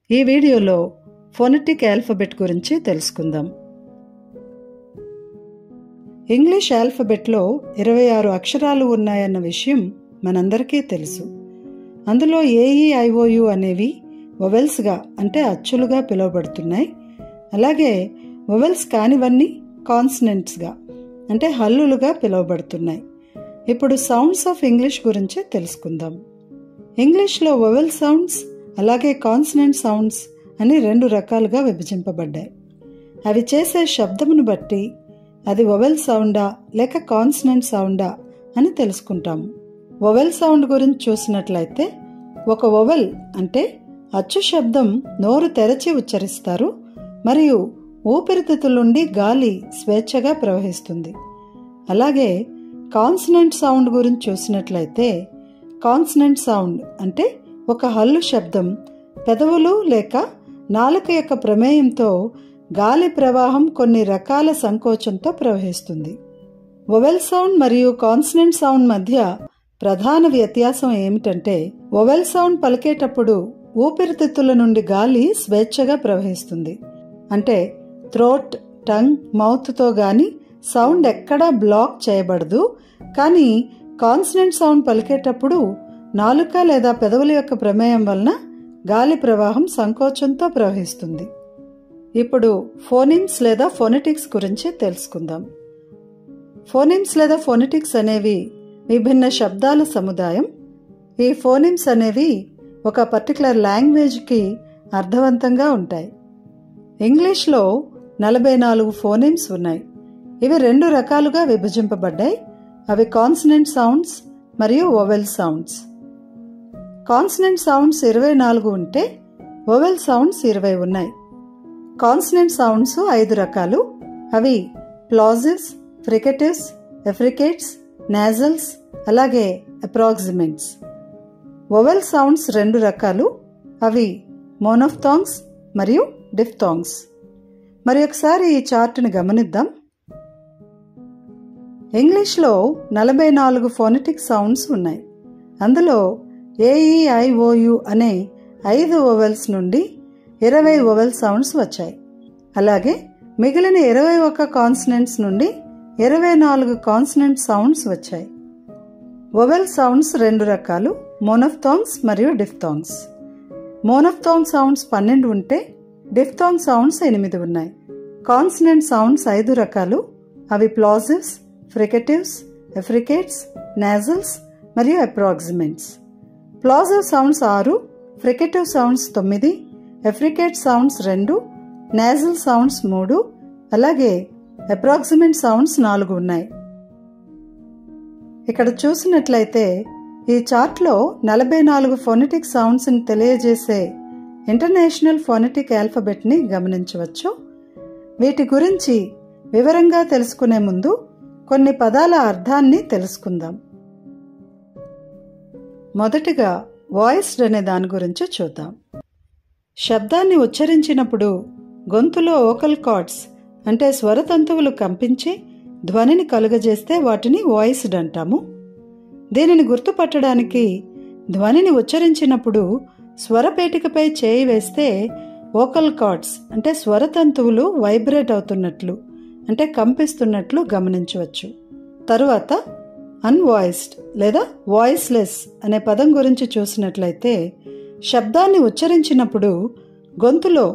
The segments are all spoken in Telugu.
ఈ వీడియోలో ఫోనెటిక్ ఆల్ఫబెట్ గురించి తెలుసుకుందాం. ఇంగ్లీష్ ఆల్ఫబెట్లో 26 అక్షరాలు ఉన్నాయన్న విషయం మనందరికీ తెలుసు. అందులో AEIOU అనేవి వొవెల్స్గా అంటే అచ్చులుగా పిలువబడుతున్నాయి. అలాగే వొవెల్స్ కానివన్నీ కాన్సనెంట్స్గా అంటే హల్లులుగా పిలువబడుతున్నాయి. ఇప్పుడు సౌండ్స్ ఆఫ్ ఇంగ్లీష్ గురించి తెలుసుకుందాం. ఇంగ్లీష్లో వొవెల్ సౌండ్స్ అలాగే కాన్సనెంట్ సౌండ్స్ అని 2 రకాలుగా విభజింపబడ్డాయి. అవి చేసే శబ్దమును బట్టి అది వొవెల్ సౌండా లేక కాన్సనెంట్ సౌండా అని తెలుసుకుంటాము. వొవెల్ సౌండ్ గురించి చూసినట్లయితే ఒక వొవెల్ అంటే అచ్చు శబ్దం నోరు తెరచి ఉచ్చరిస్తారు మరియు ఊపిరితిత్తుల నుండి గాలి స్వేచ్ఛగా ప్రవహిస్తుంది. అలాగే కాన్సనెంట్ సౌండ్ గురించి చూసినట్లయితే కాన్సనెంట్ సౌండ్ అంటే ఒక హల్లు శబ్దం పెదవులు లేక నాలుక యొక్క ప్రమేయంతో గాలి ప్రవాహం కొన్ని రకాల సంకోచంతో ప్రవహిస్తుంది. వొవెల్ సౌండ్ మరియు కాన్సనెంట్ సౌండ్ మధ్య ప్రధాన వ్యత్యాసం ఏమిటంటే వొవెల్ సౌండ్ పలికేటప్పుడు ఊపిరితిత్తుల నుండి గాలి స్వేచ్ఛగా ప్రవహిస్తుంది. అంటే థ్రోట్, టంగ్, మౌత్తో గాని సౌండ్ ఎక్కడా బ్లాక్ చేయబడదు. కానీ కాన్సనెంట్ సౌండ్ పలికేటప్పుడు నాలుక లేదా పెదవుల యొక్క ప్రమేయం వలన గాలి ప్రవాహం సంకోచంతో ప్రవహిస్తుంది. ఇప్పుడు ఫోనిమ్స్ లేదా ఫోనెటిక్స్ గురించి తెలుసుకుందాం. ఫోనిమ్స్ లేదా ఫోనెటిక్స్ అనేవి విభిన్న శబ్దాల సముదాయం. ఈ ఫోనిమ్స్ అనేవి ఒక పర్టికులర్ లాంగ్వేజ్కి అర్థవంతంగా ఉంటాయి. ఇంగ్లీష్లో 44 ఫోనిమ్స్ ఉన్నాయి. ఇవి 2 రకాలుగా విభజింపబడ్డాయి. అవి కాన్సనెంట్ సౌండ్స్ మరియు వొవెల్ సౌండ్స్. కాన్సనెంట్ సౌండ్స్ 24 ఉంటే వొవెల్ సౌండ్స్ 20 ఉన్నాయి. కాన్సనెంట్ సౌండ్స్ 5 రకాలు. అవి ప్లాజివ్స్, ఫ్రికేటివ్స్, ఎఫ్రికేట్స్, నాజల్స్ అలాగే అప్రాక్సిమెంట్స్. వొవెల్ సౌండ్స్ 2 రకాలు. అవి మోనోఫ్థాంగ్స్ మరియు డిఫ్థాంగ్స్. మరి ఒకసారి ఈ చార్టును గమనిద్దాం. ఇంగ్లీష్లో 44 ఫోనెటిక్ సౌండ్స్ ఉన్నాయి. అందులో AEIOU అనే 5 వొవెల్స్ నుండి 20 వొవెల్ సౌండ్స్ వచ్చాయి. అలాగే మిగిలిన 21 కాన్సనెంట్స్ నుండి 24 కాన్సనెంట్ సౌండ్స్ వచ్చాయి. వొవెల్ సౌండ్స్ 2 రకాలు, మోనోఫ్థాంగ్స్ మరియు డిఫ్థాంగ్స్. మోనోఫ్థాంగ్ సౌండ్స్ 12 ఉంటే డిఫ్థాంగ్ సౌండ్స్ 8 ఉన్నాయి. కాన్సనెంట్ సౌండ్స్ 5 రకాలు. అవి ప్లాజివ్స్, ఫ్రికేటివ్స్, ఎఫ్రికేట్స్, నాజల్స్ మరియు approximants. Plosive sounds 6, fricative sounds 9, affricate sounds 2, nasal sounds 3 అలాగే అప్రాక్సిమెంట్ సౌండ్స్ 4 ఉన్నాయి. ఇక్కడ చూసినట్లయితే ఈ చార్ట్లో 44 ఫోనెటిక్ సౌండ్స్ ని తెలియజేసే ఇంటర్నేషనల్ ఫోనెటిక్ ఆల్ఫబెట్ ని గమనించవచ్చు. వీటి గురించి వివరంగా తెలుసుకునే ముందు కొన్ని పదాల అర్థాన్ని తెలుసుకుందాం. మొదటిగా వాయిస్డ్ అనే దాని గురించి చూద్దాం. శబ్దాన్ని ఉచ్చరించినప్పుడు గొంతులో వోకల్ కార్డ్స్ అంటే స్వరతంతువులు కంపించి ధ్వనిని కలుగజేస్తే వాటిని వాయిస్డ్ అంటాము. దీనిని గుర్తుపట్టడానికి ధ్వనిని ఉచ్చరించినప్పుడు స్వరపేటికపై చేయి వేస్తే వోకల్ కార్డ్స్ అంటే స్వరతంతువులు వైబ్రేట్ అవుతున్నట్లు అంటే కంపిస్తున్నట్లు గమనించవచ్చు. తరువాత అన్వాయిస్డ్ లేదా వాయిస్లెస్ అనే పదం గురించి చూసినట్లయితే శబ్దాన్ని ఉచ్చరించినప్పుడు గొంతులో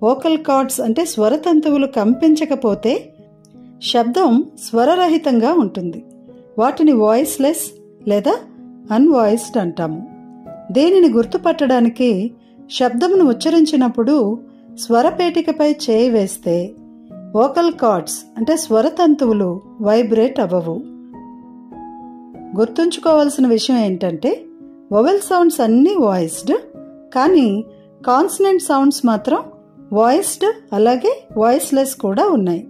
వోకల్ కార్డ్స్ అంటే స్వరతంతువులు కంపించకపోతే శబ్దం స్వరరహితంగా ఉంటుంది. వాటిని వాయిస్లెస్ లేదా అన్వాయిస్డ్ అంటాము. దీనిని గుర్తుపట్టడానికి శబ్దమును ఉచ్చరించినప్పుడు స్వరపేటికపై చేయి వేస్తే వోకల్ కార్డ్స్ అంటే స్వరతంతువులు వైబ్రేట్ అవ్వవు. గుర్తుంచుకోవాల్సిన విషయం ఏంటంటే వొవెల్ సౌండ్స్ అన్నీ వాయిస్డ్, కానీ కాన్సనెంట్ సౌండ్స్ మాత్రం వాయిస్డ్ అలాగే వాయిస్లెస్ కూడా ఉన్నాయి.